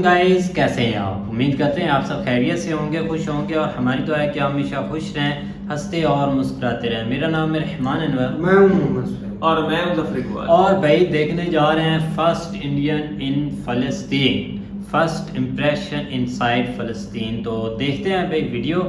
Guys, कैसे हैं आप? उम्मीद करते हैं आप सब खैरियत से होंगे, खुश होंगे और हमारी दुआ है कि आप हमेशा खुश रहें, हंसते और मुस्कुराते रहें। मेरा नाम है रहमान अनवर, मैं हूं मोहम्मद और मैं मुज़फ़्फ़र इकबाल। और भाई देखने जा रहे हैं फर्स्ट इंडियन इन फ़लस्तीन, फर्स्ट इम्प्रेशन इनसाइड फ़लस्तीन। तो देखते हैं भाई वीडियो।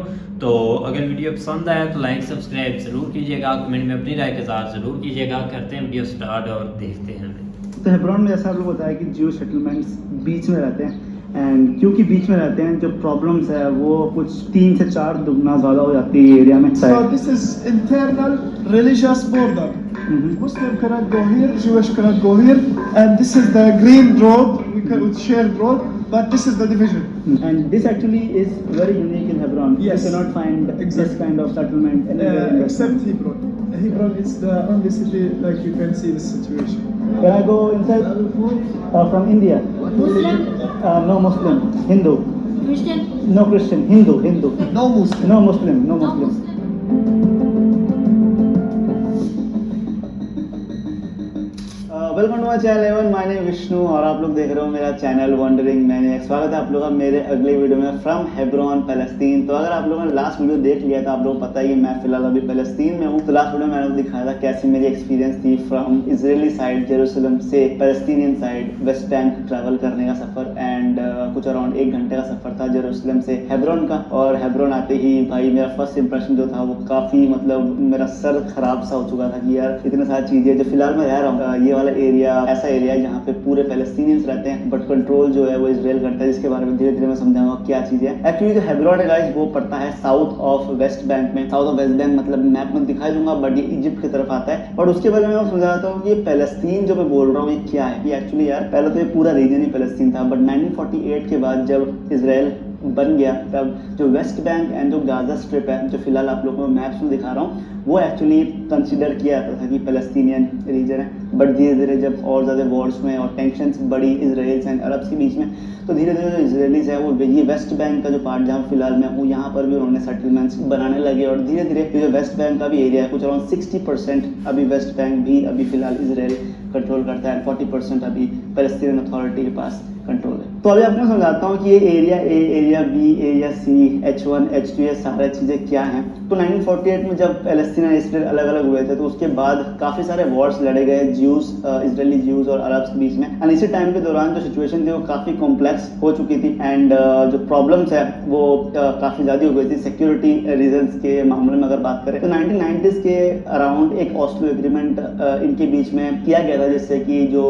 तो अगर वीडियो पसंद आया तो लाइक सब्सक्राइब ज़रूर कीजिएगा, कमेंट में अपनी राय का इज़हार ज़रूर कीजिएगा। करते हैं वीडियो स्टार्ट और देखते हैं। तो हेब्रोन में जैसा आप लोग बताया कि ज्यू सेटलमेंट्स बीच में रहते हैं, एंड क्योंकि बीच में रहते हैं जो प्रॉब्लम्स है वो कुछ 3 से 4 दुगना ज़्यादा हो जाती है एरिया में। So this is internal religious border. Muslim cannot go here, Jewish cannot go here, and this is the green road, with shared road, but this is the division. And this actually is very unique in Hebron. Yes. You cannot find this Exactly. kind of settlement anywhere in Except Hebron. Hebron is the only city like you can see this situation. Can I go inside? From India? Muslim, No Muslim. Hindu? Christian, No Christian. Hindu. No Muslim. No Muslim. no Muslim. Welcome to my channel एवन, my name Vishnu और आप लोग देख रहे हो मेरा channel wondering maniac. स्वागत है आप लोगों का मेरे अगले वीडियो में फ्रॉम हेब्रोन पैलेस्टीन। तो अगर आप लोगों ने लास्ट वीडियो देख लिया तो आप लोगों को पता ही है मैं फिलहाल अभी पैलेस्तीन में हूँ। तो लास्ट वीडियो में मैंने दिखाया था कैसी मेरी एक्सपीरियंस थी फ्रॉम इजरायली साइड जेरूसलम से Palestinian side West Bank travel करने का सफर, एंड कुछ अराउंड 1 घंटे का सफर था जेरूसलम से हेब्रोन का। और हेब्रोन आते ही भाई मेरा फर्स्ट इंप्रेशन जो था वो काफी मतलब मेरा सर खराब सा हो चुका था कि यार इतनी सारी चीजें। जो फिलहाल मैं रह रहा हूँ ये वाला एरिया ऐसा एरिया है जहाँ पे पूरे पैलेस्टीनियंस रहते हैं, बट कंट्रोल जो है वो इजराइल करता है, जिसके बारे में धीरे धीरे मैं समझाऊंगा क्या चीज है। एक्चुअली जो हेब्रोन है गाइस वो पड़ता है साउथ ऑफ वेस्ट बैंक में। साउथ ऑफ वेस्ट बैंक मतलब मैप में दिखाई दूंगा, बट ये इजिप्ट की तरफ आता है। और उसके बारे में मैं समझाता हूँ कि ये पैलेस्तीन जो मैं बोल रहा हूँ ये क्या है। ये एक्चुअली यार पहले तो ये पूरा रीजन ही पैलेस्तीन था, बट 1948 के बाद जब इजराइल बन गया तब जो वेस्ट बैंक एंड जो गाजा स्ट्रिप है जो फिलहाल आप लोगों को मैप्स में दिखा रहा हूँ वो एक्चुअली कंसिडर किया जाता था कि पैलेस्टीनियन रीजन है। बट धीरे धीरे जब और ज़्यादा वॉर्स में और टेंशन्स बढ़ी इजराइल्स एंड अरब्स के बीच में, तो धीरे धीरे जो इजराइलीज है वो ये वेस्ट बैंक का जो पार्ट जहाँ फिलहाल मैं हूँ यहाँ पर भी उन्होंने सेटलमेंट्स बनाने लगे। और धीरे धीरे जो वेस्ट बैंक का भी एरिया है कुछ अराउंड 60% अभी वेस्ट बैंक भी अभी फिलहाल इजराइल कंट्रोल करता है, 40% अभी पैलेस्टीनियन अथॉरिटी के पास कंट्रोल है। तो अभी आपको समझाता हूँ कि ये area A, area B, area C, H1, H2 ये सारी चीज़ें क्या हैं। तो 1948 में जब पैलेस्टीन और इसराइल अलग अलग हुए थे तो उसके बाद काफ़ी सारे वॉर्स लड़े गए ज्यूज, इजरायली ज्यूज और अरब्स के बीच में। एंड इसी टाइम के दौरान जो सिचुएशन थी वो काफ़ी कॉम्प्लेक्स हो चुकी थी, एंड जो प्रॉब्लम्स है वो काफ़ी ज़्यादा हो गई थी सिक्योरिटी रीजंस के मामले में। अगर बात करें तो 1990s के अराउंड एक ऑस्लो एग्रीमेंट इनके बीच में किया गया था, जिससे कि जो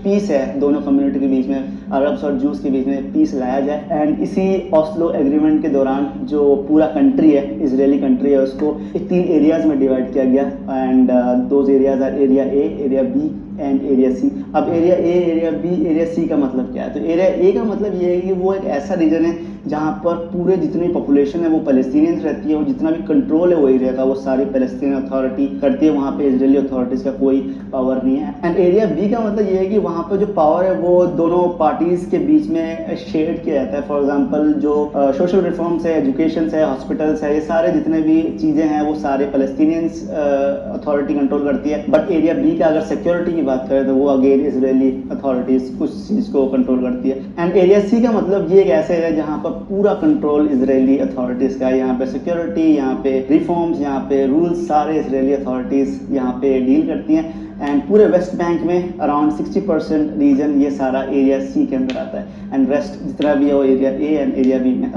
पीस है दोनों कम्युनिटी के बीच में, अरब्स और जूस के बीच में पीस लाया जाए। एंड इसी ऑस्लो एग्रीमेंट के दौरान जो पूरा कंट्री है, इजरायली कंट्री है, उसको 3 एरियाज में डिवाइड किया गया। And those areas are area A, area B and area C. अब area A, area B, area C का मतलब क्या है? तो एरिया ए का मतलब ये है कि वो एक ऐसा रीजन है जहाँ पर पूरे जितनी पॉपुलेशन है वो पैलेस्टीनियंस रहती है, और जितना भी कंट्रोल है वो एरिया का वो सारी पैलेस्टीनियन अथॉरिटी करती है। वहाँ पे इजरायली अथॉरिटीज का कोई पावर नहीं है। एंड एरिया बी का मतलब ये है कि वहाँ पे जो पावर है वो दोनों पार्टीज के बीच में शेयर किया जाता है। फॉर एग्जाम्पल जो सोशल रिफॉर्म्स है, एजुकेशन है, हॉस्पिटल्स है, ये सारे जितने भी चीजें हैं वो सारे पैलेस्टीनियंस अथॉरिटी कंट्रोल करती है। बट एरिया बी का अगर सिक्योरिटी की बात करें तो वो अगेन इजरायली अथॉरिटीज उस चीज को कंट्रोल करती है। एंड एरिया सी का मतलब ये एक ऐसा एरिया जहाँ पर पूरा कंट्रोल इजरायली अथॉरिटीज का है। यहाँ पे सिक्योरिटी, यहाँ पे रिफॉर्म्स, यहाँ पे रूल्स सारे इजरायली अथॉरिटीज यहाँ पे डील करती हैं। एंड पूरे वेस्ट बैंक में अराउंड 60% रीजन ये सारा एरिया सी के अंदर आता है, एंड रेस्ट जितना भी है वो area A and area B में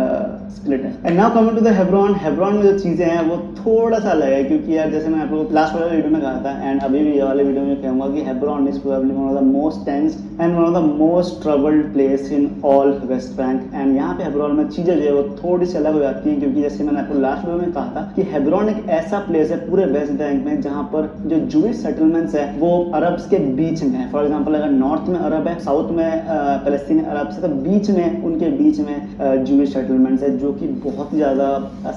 स्प्लिट है। And now coming to the Hebron. Hebron में जो चीज़ें हैं वो थोड़ा सा अलग है, क्योंकि यार जैसे मैं आप लोगों को लास्ट वाले वीडियो में कहा था एंड अभी भी ये वाले वीडियो में कहूँगा कि Hebron is probably one of the most tensed and one of the most troubled place in all West Bank. And यहाँ पे हेब्रोन में चीज़ें जो है वो थोड़ी सी अलग हो जाती हैं, क्योंकि जैसे मैंने आपको लास्ट वीडियो में कहा था कि हेब्रोन एक ऐसा प्लेस है पूरे वेस्ट बैंक में जहाँ पर जो जूइश सेटलमेंट्स है वो अरब्स के बीच में है। फॉर एग्जांपल अगर नॉर्थ में अरब है, साउथ में पैलेस्टीनी अरब से, तो बीच में उनके बीच में जूइश सेटलमेंट्स है, जो कि बहुत ज़्यादा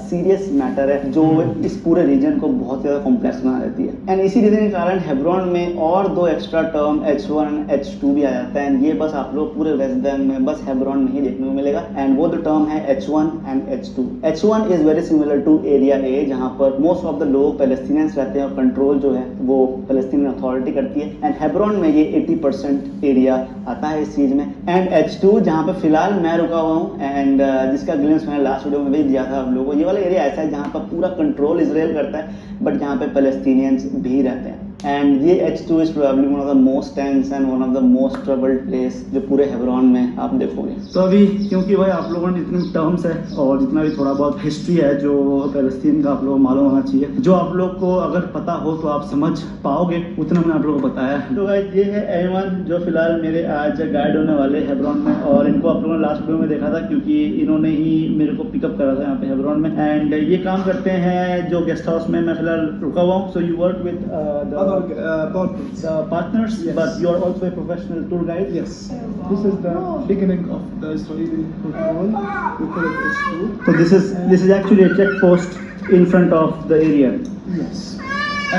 सीरियस मैटर है, जो इस पूरे रीजन को बहुत ज़्यादा कॉम्प्लेक्स बना देती है। एंड इसी रीजन के कारण हेब्रोन में और 2 extra term H1 and H2 भी आ जाता है। एंड ये बस आप लोग पूरे वेस्ट बैंक में बस हेब्रोन में ही देखने को मिलेगा। एंड वो 2 टर्म है H1 and H2। H1 is very similar to area A, जहाँ पर मोस्ट ऑफ द लोग पैलेस्टीनियंस रहते हैं और कंट्रोल जो है वो पैलेस्टीनियन अथॉरिटी करती है, एंड हेब्रोन में ये 80% एरिया आता है इस चीज़ में। एंड H2 जहाँ पे फिलहाल मैं रुका हुआ हूँ, एंड जिसका ग्लिम्स मैंने लास्ट वीडियो में भी दिया था आप लोगों को, ये वाला एरिया ऐसा है जहाँ पर पूरा कंट्रोल इसराइल करता है, बट जहाँ पे पैलेस्टीनियंस भी रहते हैं। एंड ये H2 is probably one of the most tense and one of the most troubled place जो पूरे हेब्रोन में आप देखोगे। तो अभी क्योंकि भाई आप लोगों ने जितने टर्म्स है और जितना भी थोड़ा बहुत हिस्ट्री है जो पैलेस्टीन का आप लोगों को मालूम होना चाहिए, जो आप लोग को अगर पता हो तो आप समझ पाओगे, उतना मैंने आप लोगों को बताया है। तो गाइस ये है एमन जो फिलहाल मेरे आज गाइड होने वाले हेब्रोन में, और इनको आप लोगों ने लास्ट वीडियो में देखा था क्योंकि इन्होंने ही मेरे को पिकअप करा था यहाँ पे हेब्रोन में। एंड ये काम करते हैं जो गेस्ट हाउस में मैं फिलहाल रुका हुआ हूँ। So you work with partners. the partners, Yes. but you are also a professional tour guide. Yes. This is the beginning of the Israeli control. We call it H2. So this is actually a checkpost in front of the area. Yes.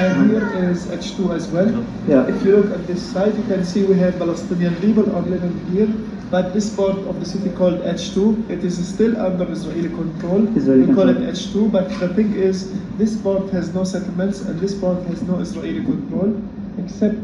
And here is H2 as well. Yeah. If you look at this side, you can see we have Palestinian people are living here. But this part of the city called H2, it is still under Israeli control. Israeli we call control. it H2, but the thing is, this part has no settlements and this part has no Israeli control, except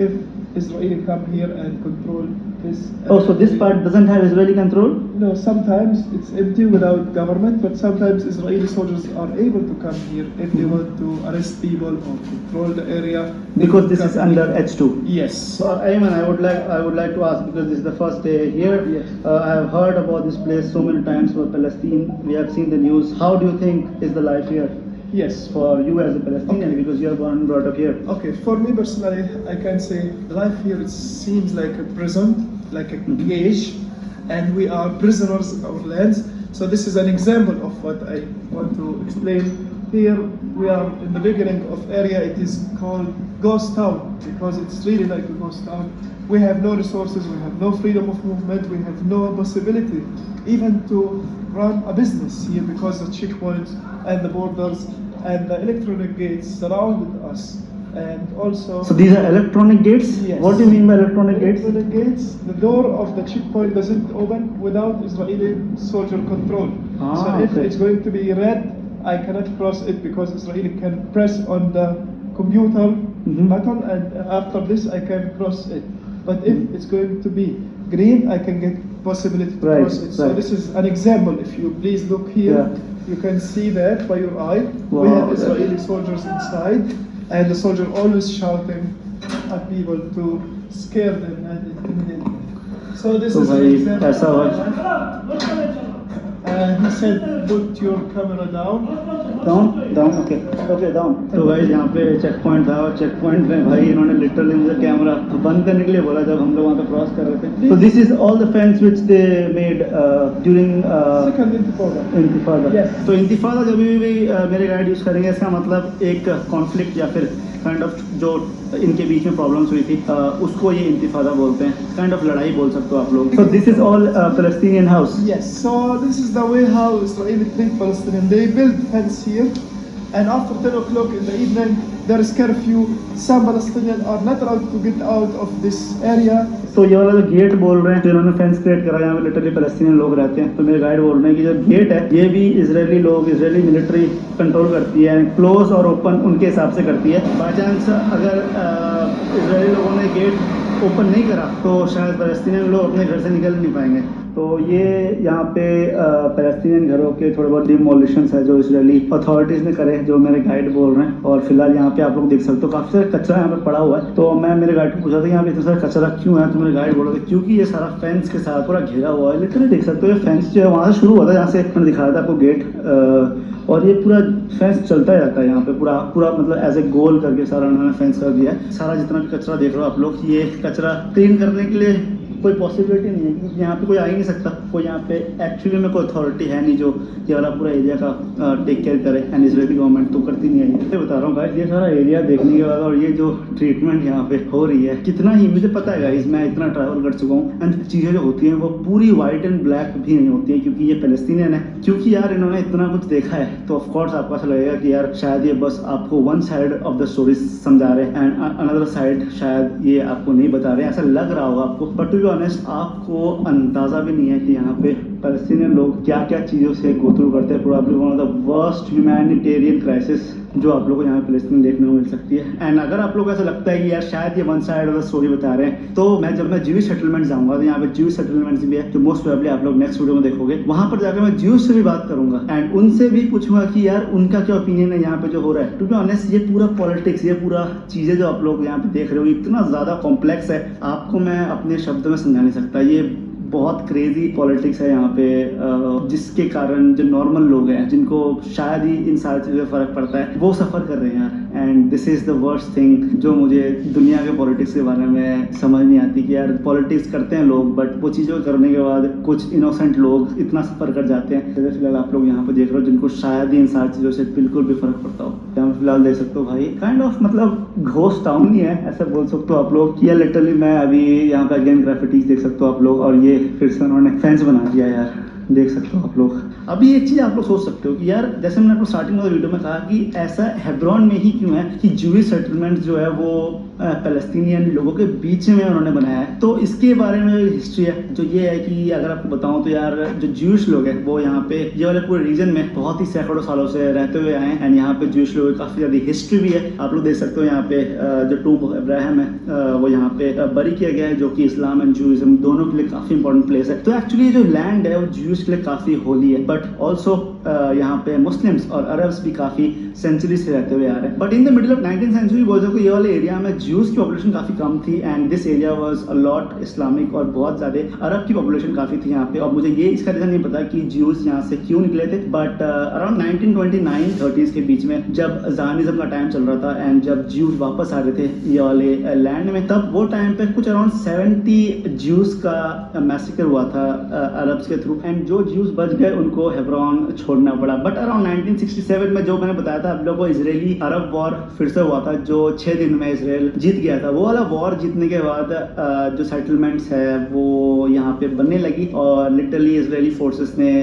if Israeli come here and control this. Oh, so this part doesn't have Israeli control? No, sometimes it's empty without government, but sometimes Israeli soldiers are able to come here if they want to arrest people or control the area. Because this Come is under here. H2. Yes. So Ayman, I would like to ask, because this is the first day here. Yes. I have heard about this place so many times for Palestine. We have seen the news. How do you think is the life here Yes. for you as a Palestinian, Okay. because you are born and brought up here? Okay, for me personally, I can say life here it seems like a prison, like a cage, and we are prisoners in our lands. So this is an example of what I want to explain. Here we are in the beginning of area. It is called ghost town because it's really like a ghost town. We have no resources, we have no freedom of movement, we have no possibility even to run a business here because the checkpoints and the borders and the electronic gates surrounded us. And also So these are electronic gates? Yes. What do you mean by electronic gates? electronic gates, the door of the checkpoint doesn't open without Israeli soldier control. Ah, So if okay. it's going to be red, I cannot cross it because Israeli can press on the computer Mhm. button and after this I can cross it. But if it's going to be green, I can get possibility to Right, cross it. So right. this is an example. If you please look here, Yeah. you can see that by your eye. Wow, We have that- Israeli soldiers inside, and the soldier always shouting at people to scare them and intimidate them. So this तो is an भाई example. ऐसा हुआ He said, put your camera down. Down okay down. तो भाई यहाँ पे check point था और चेक पॉइंट में भाई इन्होंने लिटरली मुझे कैमरा बंद करने के लिए बोला जब हम लोग वहाँ पे क्रॉस कर रहे थे। तो this is all the fence which they made during Second intifada. इंतिफादा। Yes. तो इंतिफादा जब भी मेरे गाइड यूज़ करेंगे इसका मतलब एक कॉन्फ्लिक्ट या फिर काइंड ऑफ जो इनके बीच में प्रॉब्लम्स हुई थी उसको ये इंतिफादा बोलते हैं, काइंड ऑफ लड़ाई बोल सकते हो आप लोग। So this is all Palestinian house. Yes, so this is the way how Israeli treat Palestinians. They build fence here, and after 10 o'clock in the evening, there is curfew. Some Palestinians are not allowed to get out of this area. तो ये वाला जो gate बोल रहे हैं जो इन्होंने fence create करा है, यहाँ पे लिटरली पैलेस्टीनियन लोग रहते हैं। तो मेरे गाइड बोल रहे हैं कि जो गेट है ये भी इजरायली लोग, इजरायली मिलिट्री कंट्रोल करती है, क्लोज और ओपन उनके हिसाब से करती है। बाई चांस अगर इजरायली लोगों ने गेट ओपन नहीं करा तो शायद पैलेस्टीनियन लोग अपने घर से निकल नहीं पाएंगे। तो ये यहाँ पे पैलेस्टीनियन घरों के थोड़े बहुत डिमोलिशंस है जो इजरायली अथॉरिटीज़ ने करे, जो मेरे गाइड बोल रहे हैं। और फिलहाल यहाँ पे आप लोग देख सकते हो काफ़ी सारा कचरा यहाँ पे पड़ा हुआ है। तो मैं मेरे गाइड को पूछा था यहाँ पे इतना सारा कचरा क्यों है, तो मेरे गाइड बोल रहे थे क्योंकि ये सारा फेंस के साथ पूरा घिरा हुआ है। लिटरली देख सकते हो ये फेंस जो है वहाँ से शुरू हुआ था, जहाँ से मैंने दिखाया था आपको गेट, और ये पूरा फेंस चलता जाता है यहाँ पे पूरा पूरा मतलब एज ए गोल करके सारा उन्होंने फेंस कर दिया है। सारा जितना भी कचरा देख रहे हो आप लोग, ये कचरा क्लीन करने के लिए कोई पॉसिबिलिटी नहीं है क्योंकि यहाँ पे कोई आ ही नहीं सकता। कोई यहाँ पे एक्चुअली में कोई अथॉरिटी है नहीं जो ये वाला पूरा एरिया का टेक केयर करे, एंड इजरायली गवर्नमेंट तो करती नहीं है। ये बता रहा हूँ गाइस, ये सारा एरिया देखने के बाद और ये जो ट्रीटमेंट यहाँ पे हो रही है, कितना ही मुझे पता है गाइस, मैं इतना ट्रैवल कर चुका हूँ, एंड चीज़ें जो होती हैं वो पूरी वाइट एंड ब्लैक भी नहीं होती है क्योंकि ये पैलेस्टीनियन है। क्योंकि यार इन्होंने इतना कुछ देखा है तो ऑफकोर्स आपको ऐसा लगेगा कि यार शायद ये बस आपको one side of the story समझा रहे हैं एंड अनदर साइड शायद ये आपको नहीं बता रहे हैं, ऐसा लग रहा होगा आपको। बट टू बी ऑनेस्ट आपको अंदाजा भी नहीं है कि यहाँ पे पैलेस्टीनियन लोग क्या क्या चीज़ों से गो थ्रू करते हैं। Probably one of the worst humanitarian crisis जो आप लोगों को यहाँ पे फिलिस्तीन देखने को मिल सकती है। एंड अगर आप लोग को ऐसा लगता है कि यार शायद ये one side of the story बता रहे हैं, तो जब मैं ज्यूइश सेटलमेंट जाऊंगा तो यहाँ पे ज्यूइश सेटलमेंट्स भी है जो मोस्ट प्रोबेबली आप लोग नेक्स्ट वीडियो में देखोगे। वहां पर जाकर मैं ज्यूइश से भी बात करूंगा एंड उनसे भी पूछूंगा कि यार उनका क्या ओपिनियन है यहाँ पे जो हो रहा है। टू बी ऑनेस्ट ये पूरा पॉलिटिक्स, ये पूरा चीजें जो आप लोग यहाँ पे देख रहे हो इतना ज्यादा कॉम्प्लेक्स है, आपको मैं अपने शब्दों में समझा नहीं सकता। ये बहुत क्रेजी पॉलिटिक्स है यहाँ पे, जिसके कारण जो नॉर्मल लोग हैं जिनको शायद ही इन सारी चीज़ों से फर्क पड़ता है वो सफ़र कर रहे हैं यार। And this is the worst thing जो मुझे दुनिया के पॉलिटिक्स के बारे में समझ नहीं आती कि यार पॉलिटिक्स करते हैं लोग, बट वो चीज़ों करने के बाद कुछ इनोसेंट लोग इतना सफ़र कर जाते हैं। जैसे फिलहाल आप लोग यहाँ पे देख रहे हो जिनको शायद ही इन सारी चीज़ों से बिल्कुल भी फर्क पड़ता हो। यहाँ पे फिलहाल देख सकते हो भाई काइंड ऑफ मतलब घोस्ट टाउन ही है ऐसा बोल सकते हो आप लोग। ये लिटरली मैं अभी यहाँ पे अगेन ग्राफिटीज देख सकते हो आप लोग, और ये फिर से उन्होंने फैंस बना दिया यार, देख सकते हो आप लोग। अभी एक चीज आप लोग सोच सकते हो कि यार जैसे मैंने आपको स्टार्टिंग में वीडियो में कहा कि ऐसा हेब्रोन में ही क्यों है कि ज्यूइश सेटलमेंट जो है वो पैलेस्टीनियन लोगों के बीच में उन्होंने बनाया है। तो इसके बारे में हिस्ट्री है जो ये है कि अगर आपको बताऊं तो यार जो ज्यूइश लोग हैं वो यहाँ पे ये वाले पूरे रीजन में बहुत ही सैकड़ों सालों से रहते हुए आए हैं। एंड यहाँ पे ज्यूइश लोगों की काफी ज्यादा हिस्ट्री भी है। आप लोग देख सकते हो यहाँ पे जो टूब ऑफ अब्राहम है वो यहाँ पे बरी किया गया है, जो कि इस्लाम एंड ज्यूइज्म दोनों के लिए काफी इंपॉर्टेंट प्लेस है। तो एक्चुअली जो लैंड है वो ज्यूइश के लिए काफी होली है, बट ऑल्सो यहाँ पे मुस्लिम्स और अरब्स भी काफी सेंचुरी से रहते हुए आ रहे हैं। But in the middle of 19th century बोल सकते ये वाले एरिया में ज्यूज की पॉपुलेशन काफी कम थी and this area was a lot Islamic, और बहुत ज्यादा अरब की पॉपुलेशन काफी थी यहाँ पे। और मुझे ये इसका रीजन नहीं पता कि ज्यूज यहाँ से क्यों निकले थे, बट अराउंड 1929-30s के बीच में जब ज़ायनिज़्म का टाइम चल रहा था एंड जब ज्यूज वापस आ रहे थे ये वाले लैंड में, तब वो टाइम पे कुछ अराउंड 70 ज्यूज का मैसेकर हुआ था अरब्स के थ्रू, एंड जो ज्यूज बच गए उनको हेब्रोन छोड़ना पड़ा। बट अराउंड 1967 में जो मैंने बताया था आप लोगों को इजरायली अरब वॉर फिर से हुआ था जो 6 दिन में इसराइल जीत गया था। वो वाला वॉर जीतने के बाद जो सेटलमेंट्स है वो यहाँ पे बनने लगी, और लिटरली इजरायली फोर्सेस ने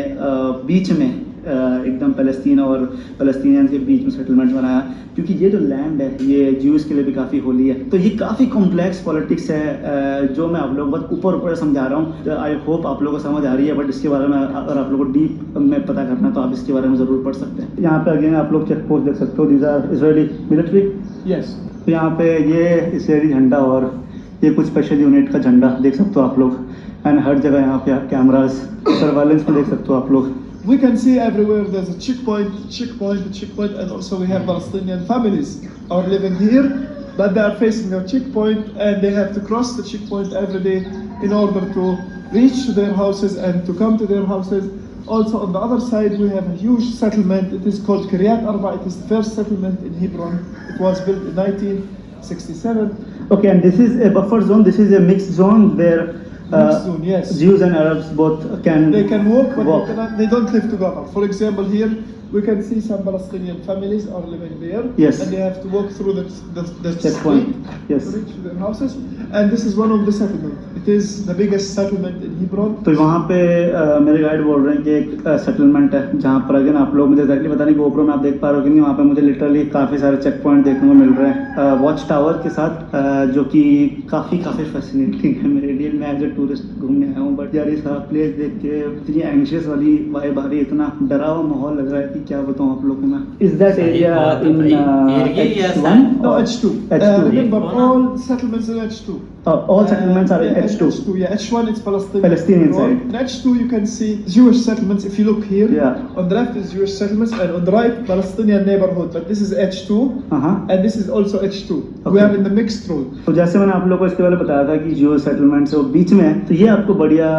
बीच में एकदम पैलेस्टीन और पैलेस्टीनियन के बीच में सेटलमेंट बनाया, क्योंकि ये जो लैंड है ये ज्यूज के लिए भी काफ़ी होली है। तो ये काफ़ी कॉम्प्लेक्स पॉलिटिक्स है जो मैं आप लोगों को बस ऊपर ऊपर समझा रहा हूँ। आई होप आप लोगों को समझ आ रही है, बट इसके बारे में अगर आप लोगों को डीप में पता करना है तो आप इसके बारे में ज़रूर पढ़ सकते हैं। यहाँ पे अगेन आप लोग चेक पोस्ट देख सकते हो, these are Israeli military. Yes. तो यहाँ पे ये इजरायली झंडा और ये कुछ स्पेशल यूनिट का झंडा देख सकते हो आप लोग, एंड हर जगह यहाँ पे कैमराज सर्वेलेंस में देख सकते हो आप लोग। We can see everywhere there's a checkpoint, and also we have Palestinian families are living here, but they are facing a checkpoint and they have to cross the checkpoint every day in order to reach to their houses and to come to their houses. Also on the other side we have a huge settlement. It is called Kiryat Arba. It is the first settlement in Hebron. It was built in 1967. Okay, and this is a buffer zone. This is a mixed zone where Mixed zone, yes. Jews and Arabs both can They can walk, but walk. they don't live together. For example, here we can see some Palestinian families are living there, Yes. and they have to walk through the Checkpoint. street Yes. to reach their houses. And this is one of the settlement. It is the biggest settlement in Hebron. तो वहाँ पे मेरे guide बोल रहे हैं कि एक settlement है जहाँ पर अगेन आप लोग, मुझे एक्जैक्टली पता नहीं गोप्रो में आप देख पा रहे हो कि नहीं, वहाँ पे मुझे लिटरली काफ़ी सारे चेक पॉइंट देखने को मिल रहे हैं वॉच टावर के साथ, जो कि काफ़ी फैसिनेटिंग है मेरे लिए। मैं एज ए टूरिस्ट घूमने आया हूँ, बट यार ये सारा प्लेस देख के इतनी एंग्शियस वाली वाइब आ रही है, इतना डरा हुआ माहौल लग रहा है कि क्या बताऊँ आप लोगों को मैं। Is that area in H1 No, H2. H2. Remember, all settlements in H2. All settlements are in Yeah, H2. Yeah, H1 it's Palestinian. Palestinian Hebron. side. In H2 you can see Jewish settlements. If you look here, Yeah. on the left is Jewish settlements, and on the right Palestinian neighborhood. But this is H2, and this is also H2. We Okay. are in the mixed rule. तो जैसे मैंने आप लोगों को इसके पहले बताया था कि जियो सेटलमेंट से वो बीच में है, तो ये आपको बढ़िया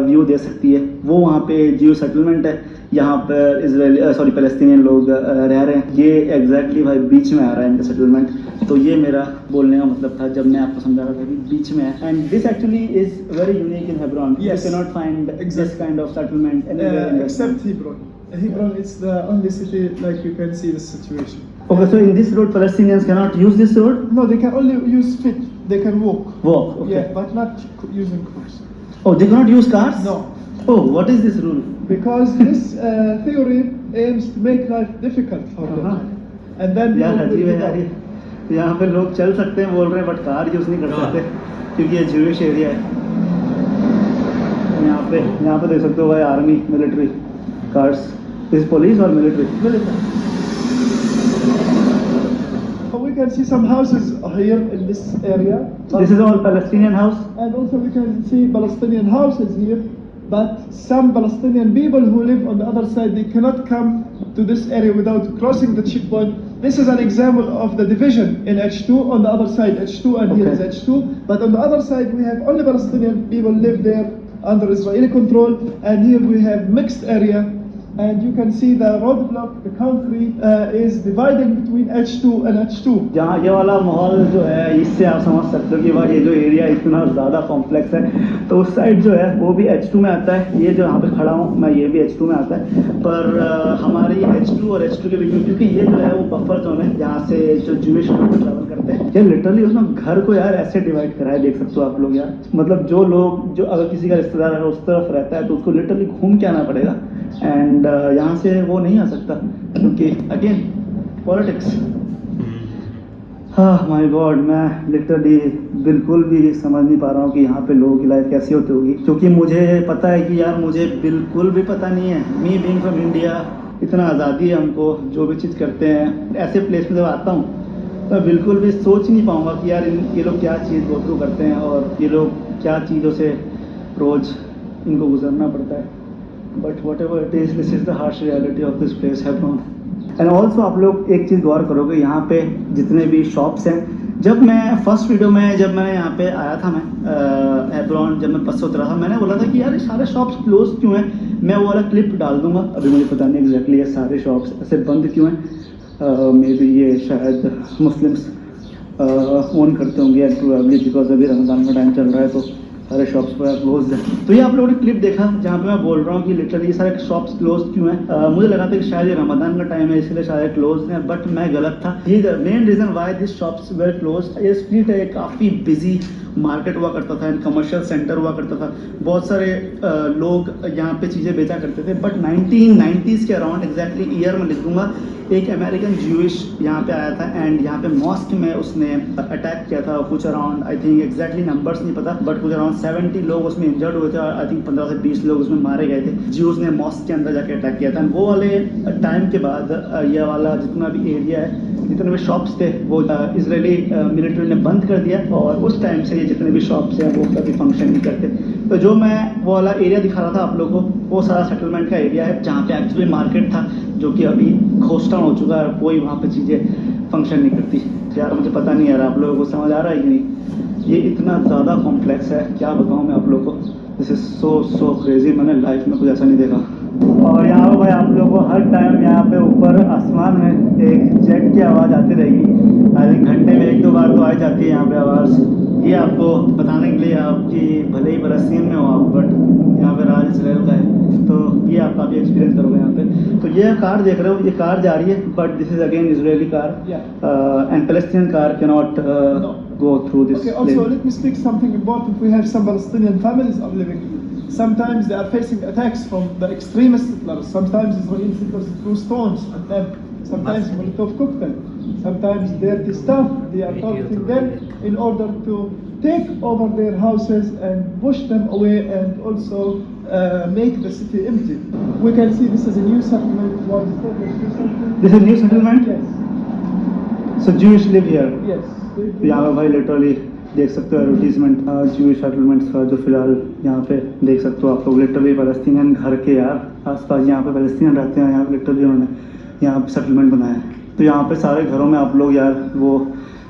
व्यू दे सकती है। वो वहाँ पे जियो सेटलमेंट है, यहाँ पर इसराइली पैलेस्टीनियन लोग रह रहे हैं। ये एग्जैक्टली भाई बीच में आ रहा है इनका सेटलमेंट। तो ये मेरा बोलने का मतलब था जब मैं आपको समझा रहा था कि बीच में है। And this actually is very unique in Hebron. You Yes. Can not find this kind of settlement anywhere in Except Hebron. Hebron is the only city like you can see this situation. Okay, so in this road Palestinians cannot use this road? No, they can only use feet. They can walk. Walk, okay. Yeah, but not using cars. Oh, they cannot use cars? No. Oh, what is this rule? Because this theory aims to make life difficult for them. And then यार people अजीब will है यार give ये। up. यहाँ पे लोग चल सकते हैं बोल रहे हैं, बट कार यूज़ नहीं कर हाँ। सकते क्योंकि ये ज्यूइश एरिया है। यहाँ पे देख सकते हो भाई आर्मी मिलिट्री कार्स, इस पुलिस और military. we can see some houses here in this area. This is all Palestinian house. And also we can see Palestinian houses here. But some Palestinian people who live on the other side, they cannot come to this area without crossing the checkpoint. This is an example of the division in H2 on the other side, H2 and here is Okay. H2. But on the other side, we have only Palestinian people live there under Israeli control. And here we have mixed area. And you can see the roadblock, the concrete is dividing between H2 and H2. जहाँ ये वाला माहौल जो है, इससे आप समझ सकते हो कि भाई ये जो एरिया इतना ज़्यादा कॉम्प्लेक्स है। तो उस साइड जो है वो भी H2 में आता है। ये जो यहाँ पे खड़ा हूँ मैं, ये भी H2 में आता है। पर हमारी H2 और H2 के बीच में, क्योंकि ये जो है वो बफर जोन है जहाँ से जो ज्यूइश लोग ट्रैवल करते हैं, ये लिटरली उसमें घर को यार ऐसे डिवाइड करा है, देख सकते हो आप लोग यार। मतलब जो लोग, जो अगर किसी का रिश्तेदार है उस तरफ रहता है तो उसको लिटरली घूम के आना पड़ेगा। एंड यहाँ से वो नहीं आ सकता क्योंकि अगेन पॉलिटिक्स। हाँ माय गॉड, मैं लिटरली बिल्कुल भी समझ नहीं पा रहा हूँ कि यहाँ पे लोगों की लाइफ कैसी होती होगी, क्योंकि मुझे पता है कि यार मुझे बिल्कुल भी पता नहीं है। मी बीइंग फ्रॉम इंडिया, इतना आज़ादी है हमको, जो भी चीज़ करते हैं। ऐसे प्लेस में जब आता हूँ तो बिल्कुल भी सोच नहीं पाऊँगा कि यार ये लोग क्या चीज़ गो थ्रू करते हैं और ये लोग क्या चीज़ों से रोज़ इनको गुजरना पड़ता है। But what ever it is, this is the harsh reality of this place Hebron. And also आप लोग एक चीज़ गौर करोगे, यहाँ पे जितने भी शॉप्स हैं, जब मैं फर्स्ट वीडियो में जब मैं यहाँ पे आया था, मैं हेब्रोन जब मैं बस से उतरा था, मैंने बोला था कि यार ये सारे शॉप्स क्लोज क्यों हैं। मैं वो वाला क्लिप डाल दूंगा, अभी मुझे पता नहीं एग्जैक्टली ये सारे शॉप्स ऐसे बंद क्यों हैं। मे बी ये शायद मुस्लिम्स ओन करते होंगे एंड प्रोबेबली बिकॉज अभी रमज़ान का टाइम चल रहा है तो सारे शॉप्स पर क्लोज है। तो ये आप लोगों ने क्लिप देखा जहाँ पे मैं बोल रहा हूँ कि लिटरली ये सारे शॉप्स क्लोज क्यों हैं। मुझे लगा था कि शायद ये रमज़ान का टाइम है इसलिए शायद क्लोज है, बट मैं गलत था। ये the main reason why this shops were close. ये स्ट्रीट है, काफ़ी बिजी मार्केट हुआ करता था एंड कमर्शियल सेंटर हुआ करता था। बहुत सारे लोग यहाँ पे चीज़ें बेचा करते थे। बट 1990s के अराउंड, एग्जैक्टली ईयर में लिख दूंगा, एक अमेरिकन ज्यूइश यहाँ पे आया था एंड यहाँ पे मॉस्क में उसने अटैक किया था। कुछ around, I think exactly numbers नहीं पता, बट कुछ अराउंड 70 लोग उसमें इंजर्ड हुए थे और आई थिंक 15 से 20 लोग उसमें मारे गए थे। ज्यूज ने मॉस्क के अंदर जाके अटैक किया था। वो वाले टाइम के बाद ये वाला जितना भी एरिया है, जितने भी शॉप्स थे, वो इजरायली मिलिट्री ने बंद कर दिया और उस टाइम से ये जितने भी शॉप्स हैं वो कभी फंक्शन नहीं करते। तो जो मैं वो वाला एरिया दिखा रहा था आप लोगों को, वो सारा सेटलमेंट का एरिया है जहाँ पे एक्चुअली मार्केट था, जो कि अभी घोस्ट टाउन हो चुका है। कोई वहाँ पे चीज़ें फंक्शन नहीं करती। यार मुझे पता नहीं यार आप लोगों को समझ आ रहा है कि नहीं। ये इतना ज़्यादा कॉम्प्लेक्स है, क्या बताऊँ मैं आप लोगों को। दिस इज़ सो क्रेजी, मैंने लाइफ में कुछ ऐसा नहीं देखा। और यहाँ पर भाई आप लोगों को हर टाइम यहाँ पे ऊपर आसमान में एक जेट की आवाज़ आती रहेगी। आई थिंक घंटे में 1-2 बार तो आ जाती है यहाँ पे आवाज़। ये आपको बताने के लिए, आपकी भले ही फलस्तीन में हो आप, बट यहाँ पे राज इसराइल का है, तो ये आप काफ़ी एक्सपीरियंस करोगे यहाँ पे। तो ये कार देख रहे हो, ये कार जा रही है, but this is again Israeli car and Palestinian car can not go through this Okay, also lane. let me speak something important. We have some Palestinian families are living here. Sometimes they are facing attacks from the extremist settlers. Sometimes Israeli settlers throw stones at them. Sometimes Molotov cocktail. Sometimes dirty stuff. They are targeting them in order to take over their houses and push them away and also make the city empty. We can see this is a new settlement. What is that? New settlement? This is new settlement? Yes. So Jewish live here. Yes. तो यहाँ पे भाई literally देख सकते हो advertisement Jewish settlements का, जो फिलहाल यहाँ पे देख सकते हो आप लोग। लिटरली पैलेस्टीनियन घर के यार आसपास यहाँ पे पैलेस्टीनियन रहते हैं, यहाँ पे लिटरली उन्होंने यहाँ पे सेटलमेंट बनाया है। तो यहाँ पे सारे घरों में आप लोग यार वो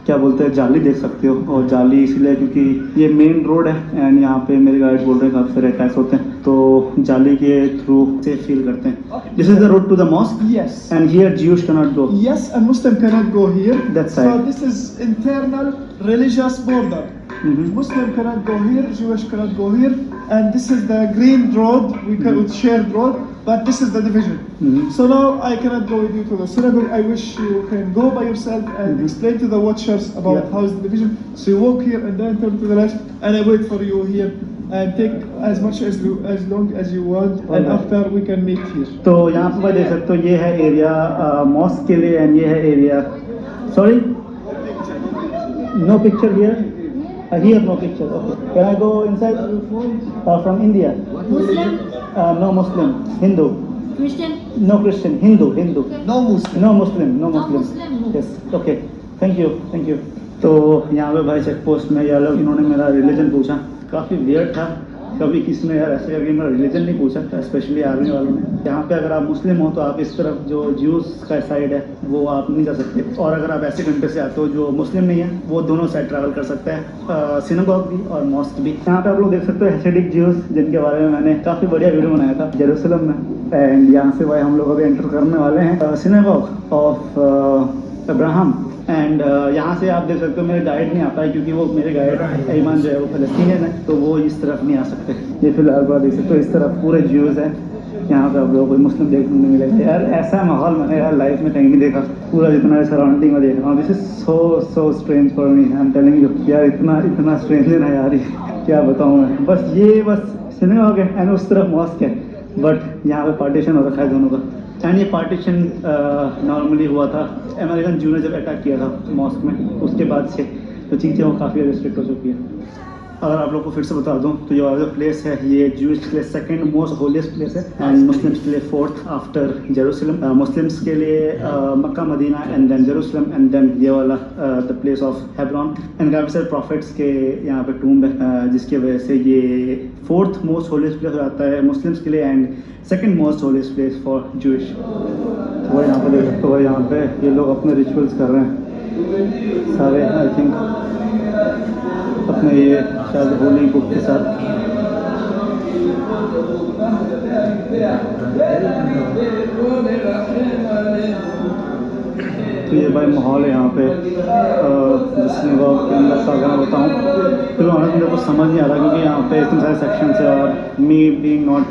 क्या बोलते हैं, जाली देख सकते हो। और जाली इसलिए क्योंकि ये मेन रोड है एंड यहाँ पे मेरे गाइड बोल रहे हैं काफ़ी सारे अटैक्स होते हैं, तो जाली के थ्रू से फील करते हैं। This is the road to the mosque Yes. And here Jewish cannot go. Yes, a Muslim cannot go here. That So side. this is internal religious border. Mhm. Muslim cannot go here, Jewish cannot go here, and this is the green road. We can shared road, but this is the division. Mhm. So now I cannot go with you to the synagogue. I wish you can go by yourself and Mhm. explain to the watchers about Yeah. how is the division. So you walk here and then turn to the left, and I wait for you here. And take as much as long as you want, and Alright. after we can meet here. तो यहाँ पे भाई देख सकते हो, ये है area mask के लिए एंड ये है area, sorry no picture here, here no picture. Okay, can I go inside from India? Muslim, no Muslim, Hindu, Christian, no Christian, Hindu, No Muslim. No Muslim, no No Muslim, Muslim, no. Yes okay thank you. तो यहाँ पे भाई check post में यार इन्होंने मेरा religion पूछा, काफ़ी वियर्ड था। कभी किसी ने यार ऐसे करके मेरा रिलीजन नहीं पूछा, स्पेशली आर्मी वालों ने। यहाँ पे अगर आप मुस्लिम हो तो आप इस तरफ जो ज्यूज़ का साइड है वो आप नहीं जा सकते, और अगर आप ऐसे कंट्री से आते हो जो मुस्लिम नहीं है वो दोनों साइड ट्रैवल कर सकते हैं, सिनेगॉग भी और मॉस्क भी। यहाँ पे आप लोग देख सकते हो हैसिडिक ज्यूज़, जिनके बारे में मैंने काफ़ी बढ़िया वीडियो बनाया था जेरूसलम में। एंड यहाँ से भाई हम लोग अभी एंटर करने वाले हैं सिनेगॉग ऑफ अब्राहम। एंड यहाँ से आप देख सकते हो मेरे गाइड नहीं आता है, क्योंकि वो मेरे गाइड ईमान जो है वो फलस्तीनियन है, तो वो इस तरफ नहीं आ सकते। ये फिलहाल बात देख सकते हो, इस तरफ पूरे ज्यूज़ हैं। यहाँ पे आप लोगों को मुस्लिम देखने को नहीं मिलेगा यार। ऐसा माहौल मैंने यार लाइफ में कहीं नहीं देखा, पूरा जितना सराउंडिंग में देख रहा हूँ। This is so strange for me, I am telling you यार, इतना स्ट्रेंज है यार, ये क्या बताऊँ मैं। बस सिनेगॉग है एंड उस तरफ मॉस्क है, बट यहाँ पे पार्टीशन हो रखा है दोनों का। एंड ये पार्टीशन नॉर्मली हुआ था अमेरिकन जू ने जब अटैक किया था मॉस्क में, उसके बाद से तो चीज़ें वो काफ़ी रिस्ट्रिक्ट हो चुकी है। अगर आप लोग को फिर से बता दूं तो जो प्लेस है ये ज्यूज के लिए सेकंड मोस्ट होलीस्ट प्लेस है, एंड मुस्लिम्स के लिए फोर्थ आफ्टर जेरूसलम। मुस्लिम्स के लिए Mecca Medina and then Jerusalem and then ये वाला the place of Hebron. And काफ़ी सारे प्रॉफिट्स के यहाँ पे टूम्ब है, जिसकी वजह से ये फोर्थ मोस्ट होलीस्ट प्लेस हो जाता है मुस्लिम्स के लिए and second most holiest place for Jewish. तो वही यहाँ पे देख सकते हो, वही यहाँ पे ये लोग अपने रिचुअल्स कर रहे हैं सारे, आई थिंक अपने ये शायद होली बुक के साथ। तो ये भाई माहौल है यहाँ पे सिनेगॉग के अंदर का। अगर मैं बताऊँ फिर मुझे कुछ समझ नहीं आ रहा, क्योंकि यहाँ पे इतने सारे सेक्शन है और me being not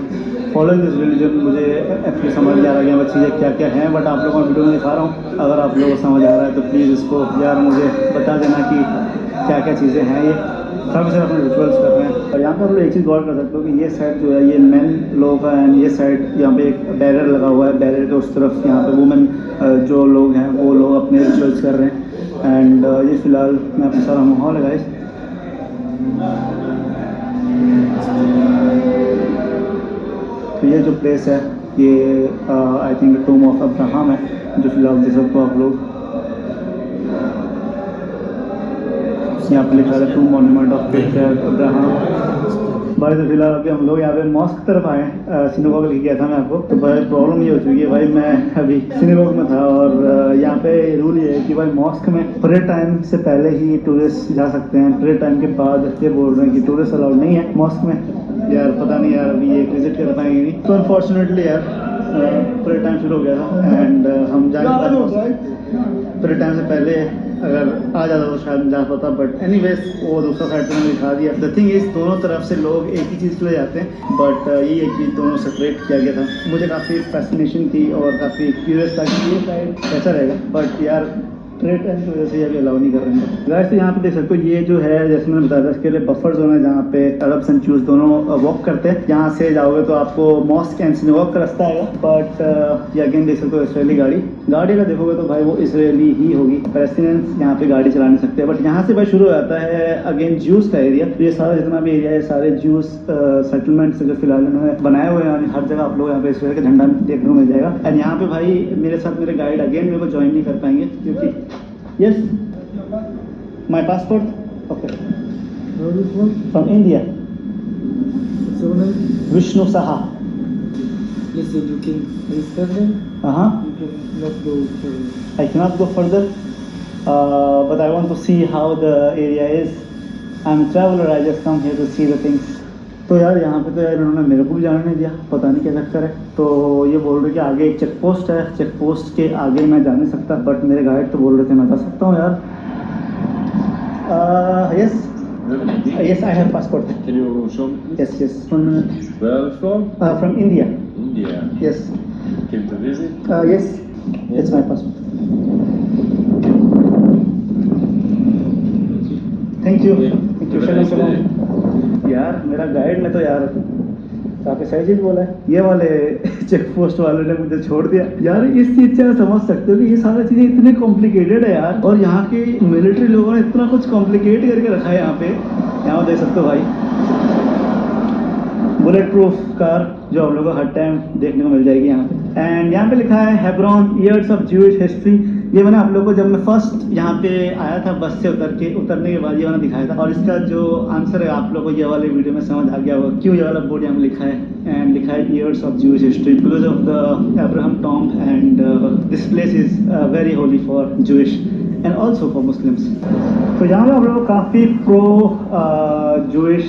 following this religion मुझे एक्चुअली समझ नहीं आ रहा कि यहाँ पर चीज़ें क्या क्या हैं। बट आप लोगों को वीडियो में दिखा रहा हूँ, अगर आप लोगों को समझ आ रहा है तो प्लीज़ इसको यार मुझे बता देना कि क्या क्या चीज़ें हैं। ये काफ़ी सारे अपने रिचुअल्स कर रहे हैं। और यहाँ पर आप लोग एक चीज़ गौर कर सकते हो कि ये साइड जो है ये मेन लोगों का है, एंड ये साइड यहाँ पे एक बैरियर लगा हुआ है, बैरियर के उस तरफ यहाँ पे वुमेन जो लोग हैं वो लोग अपने रिचुअल्स कर रहे हैं। एंड ये फ़िलहाल यहाँ पे सारा माहौल है गाइस। तो ये जो प्लेस है ये आई थिंक टूम ऑफ अब्राहम है, जो फिलहाल देख सकते हो आप लोग। यहाँ पे लिखा है टू मॉन्यूमेंट ऑफ अब्राहम। भाई तो फिलहाल अभी हम लोग यहाँ पे मॉस्क तरफ आए हैं, सिनेगॉग लेके गया था मैं आपको। तो भाई प्रॉब्लम ये हो चुकी है भाई, मैं अभी सिनेगॉग में था और यहाँ पे रूल ये है कि भाई मॉस्क में प्रेयर टाइम से पहले ही टूरिस्ट जा सकते हैं, प्रेयर टाइम के बाद ये बोल रहे हैं कि टूरिस्ट अलाउड नहीं है मॉस्क में। यार पता नहीं यार अभी ये विजिट कर पाएंगे नहीं, तो अनफॉर्चुनेटली यार प्रेयर टाइम शुरू हो गया था एंड हम जा नहीं पाए। प्रेयर टाइम से पहले अगर आ जाता तो शायद जा पाता, बट एनीवेज वो दूसरा साइड पे मैंने दिखा दिया। द थिंग इज दोनों तरफ से लोग एक ही चीज़ के लिए जाते हैं, बट ये एक चीज़ दोनों सेपरेट किया गया था। मुझे काफ़ी फैसिनेशन थी और काफ़ी क्यूरियस था कि ये साइड कैसा रहेगा, बट यार ट्रेड टाइम की वजह से अभी अलाउ नहीं कर रहे हैं। वैसे यहाँ पे देख सकते हो ये जो है जैसे मैंने बताया था इसके लिए बफर जोन है, जहाँ पे अरब्स एंड ज्यूज दोनों वॉक करते हैं। यहाँ से जाओगे तो आपको मॉस्क एंड सिनेगॉग का रास्ता आएगा, बट ये अगेन देख सकते हो इसराइली गाड़ी अगर देखोगे तो भाई वो इसराइली ही होगी। पैलेस्टीनियंस यहाँ पे गाड़ी चला नहीं सकते, बट यहाँ से भाई शुरू हो जाता है अगेन ज्यूज का एरिया। तो ये सारा जितना भी एरिया है सारे ज्यूज सेटलमेंट जो फिलहाल इन्होंने बनाए हुए हैं, हर जगह आप लोग यहाँ पे इसराइल का झंडा देखने को मिल जाएगा। एंड यहाँ पे भाई मेरे साथ मेरे गाइड अगेन मेरे को ज्वाइन नहीं कर पाएंगे, क्योंकि Yes, my passport. Okay. Where are you from? From India. What's your name? Vishnu Saha. Listen, you can register them. You cannot go further. I cannot go further, but I want to see how the area is. I'm a traveler. I just come here to see the things. तो यार यहाँ पे तो यार इन्होंने मेरे को भी जाने नहीं दिया, पता नहीं क्या चक्कर है। तो ये बोल रहे कि आगे एक चेक पोस्ट है, चेक पोस्ट के आगे मैं जा नहीं सकता, बट मेरे गाइड तो बोल रहे थे मैं जा सकता हूँ यार। Yes, I have passport. Can you show me, please? Yes. 1 minute. Where are you from? From India. India. Yes. Came to visit? Yes. It's my passport. Thank you. Shalom. यार मेरा गाइड ने तो यार काफी सही चीज बोला है। ये वाले चेक पोस्ट वाले ने मुझे छोड़ दिया यार। इस चीज से समझ सकते हो कि ये सारी चीजें इतनी कॉम्प्लिकेटेड है यार, और यहाँ के मिलिट्री लोगों ने इतना कुछ कॉम्प्लिकेट करके रखा है यहाँ पे। यहाँ देख सकते हो भाई बुलेट प्रूफ कार जो आप लोगों को हर टाइम देखने को मिल जाएगी यहाँ पे। एंड यहाँ पे लिखा है हेब्रॉन ईयर्स ऑफ ज्यूइश हिस्ट्री ये मैंने आप लोग को जब मैं फर्स्ट यहाँ पे आया था बस से उतरने के बाद ये वाला दिखाया था, और इसका जो आंसर है आप लोग को ये वाले वीडियो में समझ आ गया होगा क्यों ये वाला बोर्ड यहाँ पे लिखा है, एंड लिखा है years of Jewish history because of the Abraham tomb, and this place is very Holi for Jewish and also for Muslims. तो यहाँ पे आप लोगों को काफ़ी प्रो ज्यूइश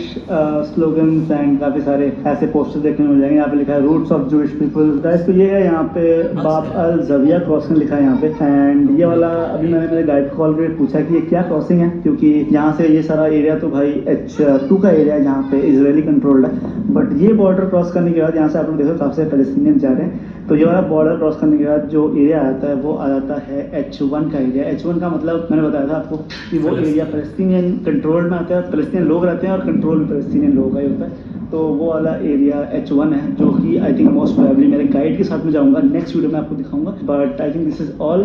स्लोगन्स एंड काफ़ी सारे ऐसे पोस्टर देखने को मिल जाएंगे। यहाँ पे लिखा है roots of Jewish people guys. तो ये है यहाँ पे बाब अल जविया क्रॉसिंग लिखा है यहाँ पे, एंड ये वाला अभी मैंने मेरे गाइड को ऑलरेडी पूछा कि ये क्या क्रॉसिंग है, क्योंकि यहाँ से ये सारा एरिया तो भाई H2 का एरिया है जहाँ पे इजरायली कंट्रोल्ड है, बट ये बॉर्डर क्रॉस करने के बाद यहाँ से आप लोग देखो काफ़ी सारे पैलेस्टीनियन जा रहे हैं। तो ये वाला बॉर्डर क्रॉस करने के बाद जो एरिया आता है वो आ जाता है H1 का एरिया। H1 का मतलब मैंने बताया था आपको कि वो एरिया पैलेस्टीनियन कंट्रोल में आता है, पैलेस्टीनियन लोग रहते हैं और कंट्रोल में पैलेस्टीनियन लोगों का ही होता है। तो वो वाला एरिया H1 है, जो कि आई थिंक मोस्ट प्रोबेबली मेरे गाइड के साथ में जाऊँगा, नेक्स्ट वीडियो में आपको दिखाऊंगा, but I think this is all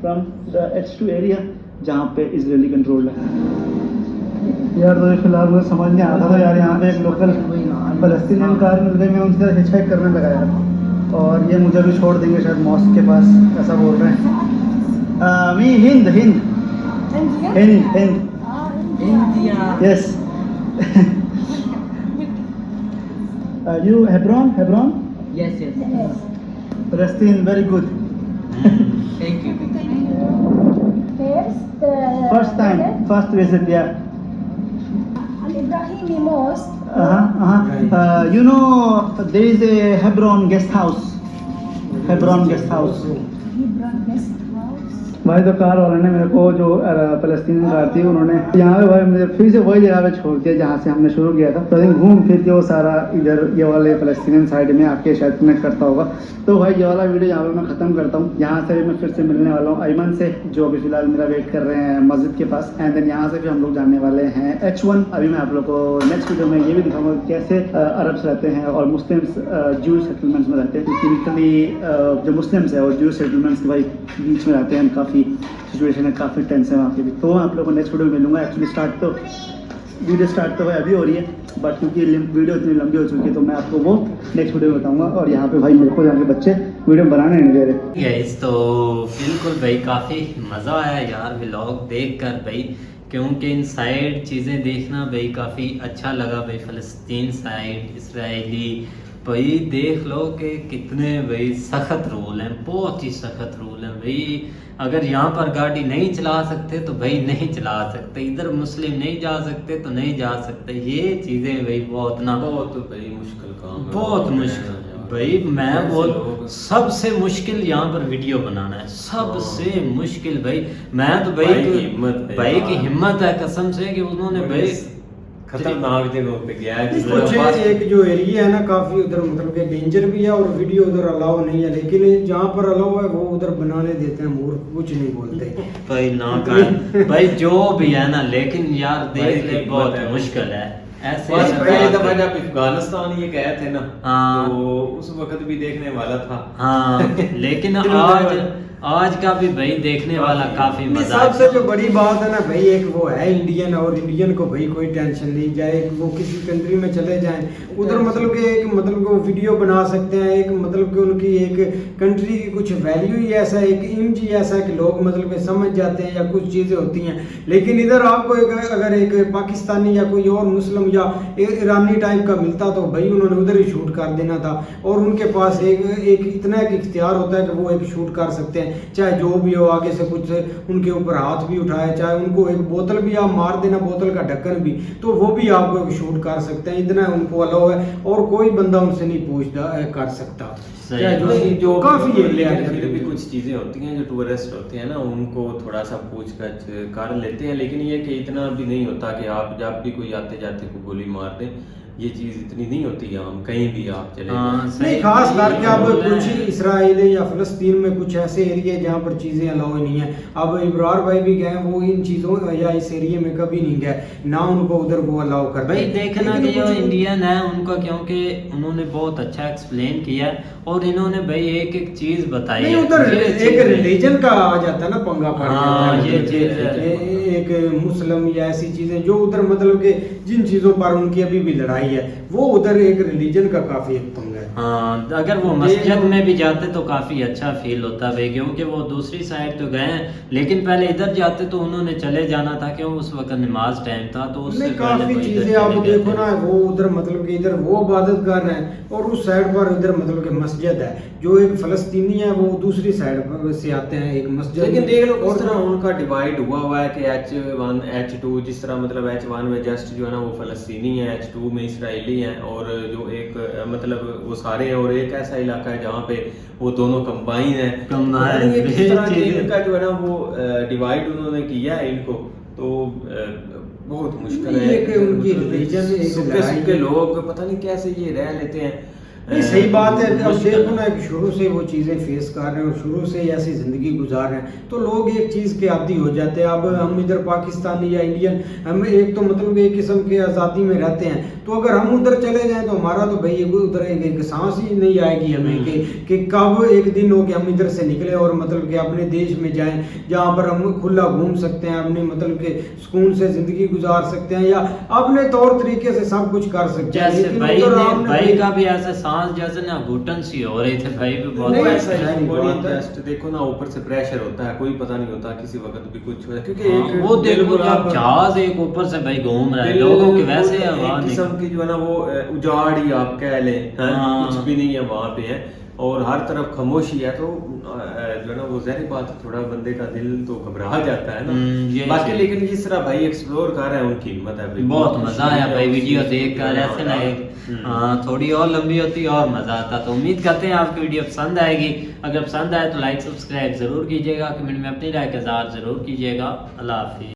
from the H2 area जहाँ पे इजरायली कंट्रोल्ड है। यार तो फिलहाल मुझे समझ नहीं आता था यार, यहाँ पे एक लोकल पैलेस्टीनियन कार मिल गई, मैं उनसे हिचहाइक करने लगा यार, और ये मुझे भी छोड़ देंगे शायद मॉस्क के पास, ऐसा बोल रहे हैं। मी Hind Hind Hind Hind India. Yes you Hebron Hebron Yes, yes. Palestine very good. Thank you. First time first visit या Al-Ibrahimi Mosque. you know there is a Hebron guest house, Hebron guest house। Hebron Guest House. भाई तो car वाले ने मेरे को जो Palestinian car थी उन्होंने यहाँ पे भाई मुझे फिर से वही जगह पे छोड़ दिया जहाँ से हमने शुरू किया था। तो घूम फिर के वो सारा इधर ये वाले पैलेस्टीनियन साइड में आके शायद कनेक्ट करता होगा। तो भाई ये वाला वीडियो यहाँ पे मैं ख़त्म करता हूँ। यहाँ से भी मैं फिर से मिलने वाला हूँ अयमन से, जो अभी फिलहाल मेरा वेट कर रहे हैं मस्जिद के पास, एंड देन यहाँ से भी हम लोग जाने वाले हैं H1। अभी मैं आप लोग को नेक्स्ट वीडियो में ये भी दिखाऊंगा कैसे अरब्स रहते हैं और मुस्लिम्स ज्यूज सेटलमेंट्स में रहते हैं। टिपिकली जो मुस्लिम्स है और ज्यूज सेटलमेंट्स के भाई बीच में रहते हैं, काफ़ी सिचुएशन है, काफ़ी टेंस है वहाँ की भी। तो मैं आप लोगों को नेक्स्ट वीडियो में मिलूंगा। एक्चुअली वीडियो स्टार्ट तो अभी हो रही है, बट क्योंकि वीडियो इतनी लंबी हो चुकी है तो मैं आपको वो नेक्स्ट वीडियो में बताऊंगा। और यहाँ पे भाई मेरे को यहाँ के बच्चे वीडियो बनाने नहीं दे रहे। गाइस तो बिल्कुल भाई काफ़ी मज़ा आया यार व्लॉग देखकर भाई, क्योंकि इन साइड चीज़ें देखना भाई काफ़ी अच्छा लगा भाई। फ़लस्तीन साइड इसराइली भाई देख लो कि कितने भाई सख्त रूल हैं, बहुत ही सख्त रूल हैं भाई। अगर यहाँ पर गाड़ी नहीं चला सकते तो भाई नहीं चला सकते, इधर मुस्लिम नहीं जा सकते तो नहीं जा सकते। ये चीज़ें भाई बहुत भाई मुश्किल काम है, बहुत मुश्किल भाई। मैं बोल सबसे मुश्किल यहाँ पर वीडियो बनाना है, सबसे मुश्किल भाई। मैं तो भाई की हिम्मत है कसम से कि उन्होंने भाई खतरनाक जगह पे गया है। कुछ एक जो एरिया है ना काफी उधर मतलब कि डेंजर भी है और वीडियो उधर अलाउ नहीं है, लेकिन जहाँ पर अलाउ है वो उधर बनाने देते हैं, मूर्ख कुछ नहीं बोलते भाई ना कर भाई जो भी है ना, लेकिन यार देख के बहुत मुश्किल है ऐसे। पहले दफा जब अफगानिस्तान ये गए थे ना, हाँ। तो उस वक्त भी देखने वाला था। हाँ लेकिन आज का भी भाई देखने वाला काफी मजा सबसे जो बड़ी बात है ना भाई, एक वो है इंडियन, और इंडियन को भाई कोई टेंशन नहीं, जाए वो किसी कंट्री में चले जाएं उधर मतलब कि एक मतलब कि वो वीडियो बना सकते हैं, एक मतलब कि उनकी एक कंट्री की कुछ वैल्यू ही ऐसा है, एक इमेज ही ऐसा है कि लोग मतलब कि समझ जाते हैं या कुछ चीज़ें होती हैं। लेकिन इधर आपको अगर एक पाकिस्तानी या कोई और मुस्लिम या ईरानी टाइप का मिलता तो भाई उन्होंने उधर ही शूट कर देना था, और उनके पास एक इतना एक इख्तियार होता है कि वो एक शूट कर सकते हैं, चाहे जो भी हो, आगे से कुछ उनके ऊपर हाथ भी उठाए, चाहे उनको एक बोतल भी आप मार देना, बोतल का ढक्कन भी, तो वो भी आपको एक शूट कर सकते हैं, इतना उनको अलाउ है, और कोई बंदा उनसे नहीं पूछता कर सकता। जो काफी फिर भी कुछ चीजें होती हैं जो टूरिस्ट होते हैं ना, उनको थोड़ा सा पूछताछ कर लेते हैं, लेकिन ये कि इतना भी नहीं होता कि आप जब भी कोई आते जाते को गोली मार दें, ये चीज इतनी नहीं होती हम कहीं भी आप चले नहीं, खास करके अब कुछ इसराइल या फिलिस्तीन में कुछ ऐसे एरिया जहाँ पर चीजें अलाउ नहीं है। अब इब्रार भाई भी गए, वो इन चीजों या इस एरिया में कभी नहीं गए ना, उनको उधर वो अलाउ कर भाई। देखना कि जो इंडियन है उनका, क्योंकि उन्होंने बहुत अच्छा एक्सप्लेन किया और इन्होंने भाई एक एक चीज बताई है। उधर एक रिलीजन का आ जाता है ना पंगा पड़ जाता है, ये चीज एक मुस्लिम या ऐसी चीजें जो उधर मतलब कि जिन चीजों पर उनकी अभी भी लड़ाई आई है, वो उधर एक रिलीजन का काफी एक पंगा है। हाँ, अगर वो मस्जिद में भी जाते तो काफी अच्छा फील होता भाई, क्योंकि वो दूसरी साइड तो गए हैं, लेकिन पहले इधर जाते तो उन्होंने चले जाना था, क्यों उस वक्त नमाज टाइम था, तो उससे नहीं, पहले काफी वो इधर चीजें आप चले गए देखो थे। ना, वो उधर मतलब कि इधर वो इबादत कर रहे हैं और उस साइड पर इधर मतलब कि मस्जिद है, जो एक फलस्तीनी है वो दूसरी साइड पर से आते हैं एक मस्जिद। लेकिन देख लो किस और तरह उनका डिवाइड हुआ है कि H1 H2, जिस तरह मतलब H1 में जस्ट जो है ना वो फलस्तीनी है, H2 में इसराइली हैं, और जो एक मतलब वो सारे हैं, और एक ऐसा इलाका है जहाँ पे वो दोनों कंबाइन है। Combine, ये किस तरह की चीज़ें। इनका जो है ना वो डिवाइड उन्होंने किया है इनको, तो बहुत मुश्किल है। ये कि उनकी religion एक सूखे लड़ाई सूखे है। लोग पता नहीं कैसे ये रह लेते हैं। नहीं, सही बात है। अब मुश्किल देखो ना कि शुरू से वो चीज़ें फेस कर रहे हैं और शुरू से ही ऐसी ज़िंदगी गुजार रहे हैं, तो लोग एक चीज़ के आदी हो जाते हैं। अब हम इधर पाकिस्तानी या इंडियन, हम एक तो मतलब एक किस्म के आज़ादी में रहते हैं, तो अगर हम उधर चले जाएं तो हमारा तो भाई उधर एक सांस ही नहीं आएगी हमें कि कब एक दिन हो कि हम इधर से निकले और मतलब कि अपने देश में जाएं जहाँ पर हम खुला घूम सकते हैं, अपने मतलब के सुकून से ज़िंदगी गुजार सकते हैं या अपने तौर तरीके से सब कुछ कर सकते हैं। जैसे लेकिन भाई उधर ने हमने भाई का भी ऐसे सांस जैसे ना घुटन सी हो रही थे भाई भी बहुत। वो नहीं, ऐसा ही नहीं, बॉडी बात है। टेस्ट देखो ना, ऊपर से प्रेशर होता है, कोई पता नहीं होता किसी वक्त भी कुछ हो जाए, क्योंकि हाँ, एक वो देखो बिल्कुल जब आप- जहाज एक ऊपर से भाई घूम रहा है, बिल्कुल लोगों की वैसे एक आवाज किस्म निकल- की जो है ना वो उजाड़ ही आप कह लें, हैं? हाँ। कुछ भी नहीं है वहाँ पे है, और हर तरफ खामोशी है, तो जो है ना वो ज़ाहिर बात है थोड़ा बंदे का दिल तो घबरा जाता है ना। ये बाकी चीज़। लेकिन जिस तरह भाई एक्सप्लोर कर रहे हैं उनकी हिम्मत है भाई, बहुत मजा आया भाई उस वीडियो चीज़ को देख कर, जो है ऐसे ना एक हम्म। हाँ, थोड़ी और लंबी होती और मजा आता। तो उम्मीद करते हैं आपकी वीडियो पसंद आएगी। अगर पसंद आए तो लाइक सब्सक्राइब जरूर कीजिएगा, कमेंट में अपनी राय का इज़हार जरूर कीजिएगा। अल्लाह हाफिज़।